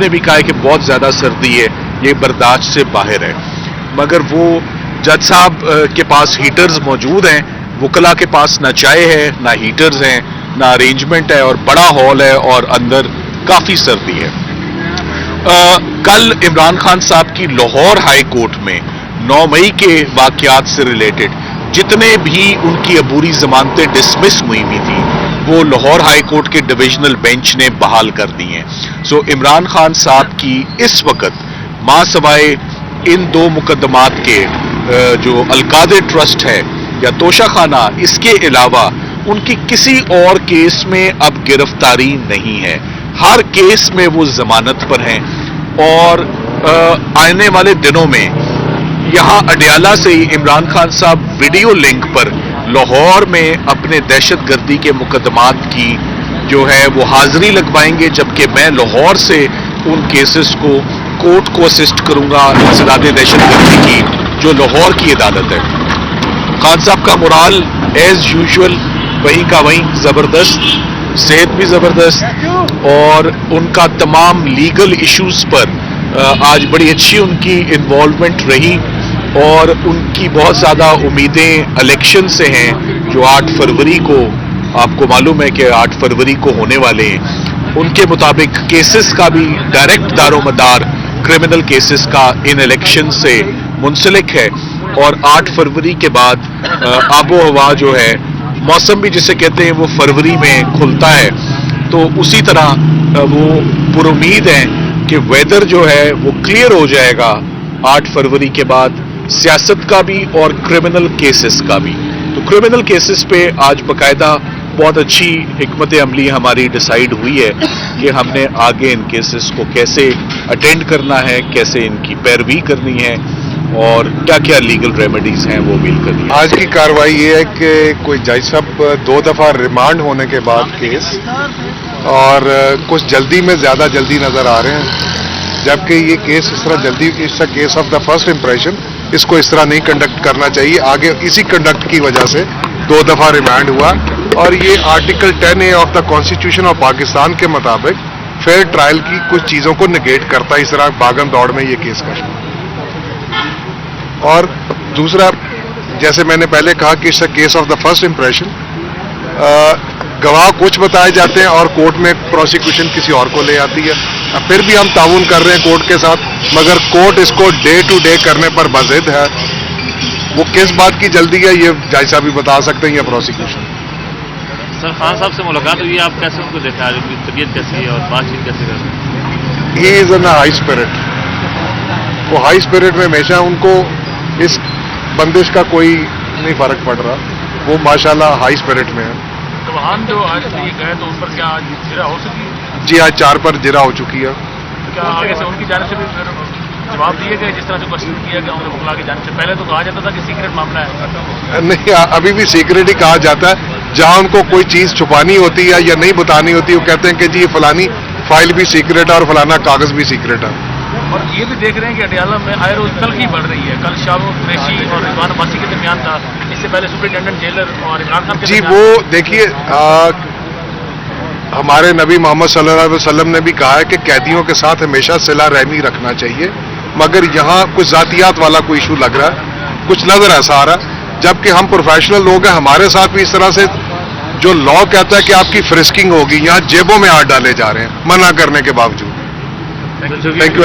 ने भी कहा है कि बहुत ज़्यादा सर्दी है, ये बर्दाश्त से बाहर है, मगर वो जज साहब के पास हीटर्स मौजूद हैं, वकला के पास ना चाय है, ना हीटर्स हैं, ना अरेंजमेंट है, और बड़ा हॉल है और अंदर काफ़ी सर्दी है। कल इमरान खान साहब की लाहौर हाई कोर्ट में 9 मई के वाक़यात से रिलेटेड जितने भी उनकी अबूरी ज़मानतें डिसमिस हुई थी वो लाहौर हाई कोर्ट के डिविजनल बेंच ने बहाल कर दी हैं। सो इमरान खान साहब की इस वक्त मां सवाए इन 2 मुकदमात के जो अलकादे ट्रस्ट है या तोशा खाना, इसके अलावा उनकी किसी और केस में अब गिरफ्तारी नहीं है। हर केस में वो जमानत पर हैं और आने वाले दिनों में यहाँ अडियाला से ही इमरान खान साहब वीडियो लिंक पर लाहौर में अपने दहशतगर्दी के मुकदमात की जो है वो हाजिरी लगवाएंगे, जबकि मैं लाहौर से उन केसेस को कोर्ट को असिस्ट करूंगा इंसदाद दहशतगर्दी की जो लाहौर की अदालत है। खान साहब का मोराल एज यूजुअल वहीं का वहीं ज़बरदस्त, सेहत भी ज़बरदस्त, और उनका तमाम लीगल इश्यूज़ पर आज बड़ी अच्छी उनकी इन्वॉल्वमेंट रही और उनकी बहुत ज़्यादा उम्मीदें इलेक्शन से हैं जो 8 फरवरी को, आपको मालूम है कि 8 फरवरी को होने वाले हैं। उनके मुताबिक केसेस का भी डायरेक्ट दारोमदार क्रिमिनल केसेस का इन इलेक्शन से मुंसलिक है और 8 फरवरी के बाद आबो हवा जो है, मौसम भी जिसे कहते हैं वो फरवरी में खुलता है, तो उसी तरह वो पुरुमीद हैं कि वेदर जो है वो क्लियर हो जाएगा 8 फरवरी के बाद, सियासत का भी और क्रिमिनल केसेस का भी। तो क्रिमिनल केसेस पे आज बकायदा बहुत अच्छी हिकमत अमली हमारी डिसाइड हुई है कि हमने आगे इन केसेस को कैसे अटेंड करना है, कैसे इनकी पैरवी करनी है और क्या क्या लीगल रेमेडीज हैं वो बिल करनी है। आज की कार्रवाई ये है कि कोई जज साहब 2 दफ़ा रिमांड होने के बाद केस और कुछ जल्दी में ज़्यादा जल्दी नज़र आ रहे हैं, जबकि ये केस इस तरह जल्दी, it's a case of the first impression, इसको इस तरह नहीं कंडक्ट करना चाहिए। आगे इसी कंडक्ट की वजह से 2 दफ़ा रिमांड हुआ और ये article 10A of the constitution of Pakistan के मुताबिक फेयर ट्रायल की कुछ चीज़ों को निगेट करता है, इस तरह भागम दौड़ में ये केस करना। और दूसरा, जैसे मैंने पहले कहा कि it's a case of the first impression, गवाह कुछ बताए जाते हैं और कोर्ट में प्रोसिक्यूशन किसी और को ले आती है। फिर भी हम ताउन कर रहे हैं कोर्ट के साथ, मगर कोर्ट इसको डे टू डे करने पर बज़िद है। वो किस बात की जल्दी है ये जज साहब भी बता सकते हैं या प्रोसिक्यूशन। सर, खान साहब से मुलाकात हुई, आप कैसे उनको देखा, आज उनकी तबीयत कैसी है और बातचीत कैसे कर रहे हैं? He is in high spirit, वो हाई स्पिरिट में हमेशा, उनको इस बंदिश का कोई नहीं फर्क पड़ रहा, वो माशाल्लाह हाई स्पिरिट में है। तो हम जो आज लिए गए तो उन पर क्या आज जिरा हो सकी? जी, आज 4 पर जिरा हो चुकी है। क्या आगे से उनकी जाने से भी फिर जवाब दिए गए जिस तरह से क्वेश्चन किया गया उन्हें वकला की जाने से? पहले तो कहा जाता था कि सीक्रेट मामला है। नहीं, अभी भी सीक्रेट ही कहा जाता है। जहां उनको कोई चीज़ छुपानी होती है या नहीं बतानी होती, वो कहते हैं कि जी ये फलानी फाइल भी सीक्रेट है और फलाना कागज़ भी सीक्रेट है। और ये भी देख रहे हैं कि अडियाला में आए रोज तलखी बढ़ रही है। कल शाहरुख कुरैशी और रिजवान अब्बासी के दरमियान था, इससे पहले सुपरिटेंडेंट जेलर और इमरान खान के जी वो देखिए, हमारे नबी मोहम्मद सल्लल्लाहु अलैहि वसल्लम ने भी कहा है कि कैदियों के साथ हमेशा सिला रहमी रखना चाहिए, मगर यहाँ कुछ जातियात वाला कोई इशू लग रहा है, कुछ नजर ऐसा आ रहा है, जबकि हम प्रोफेशनल लोग हैं, हमारे साथ भी इस तरह से जो लॉ कहता है कि आपकी फ्रिस्किंग होगी, यहाँ जेबों में हाथ डाले जा रहे हैं मना करने के बावजूद। Thank you.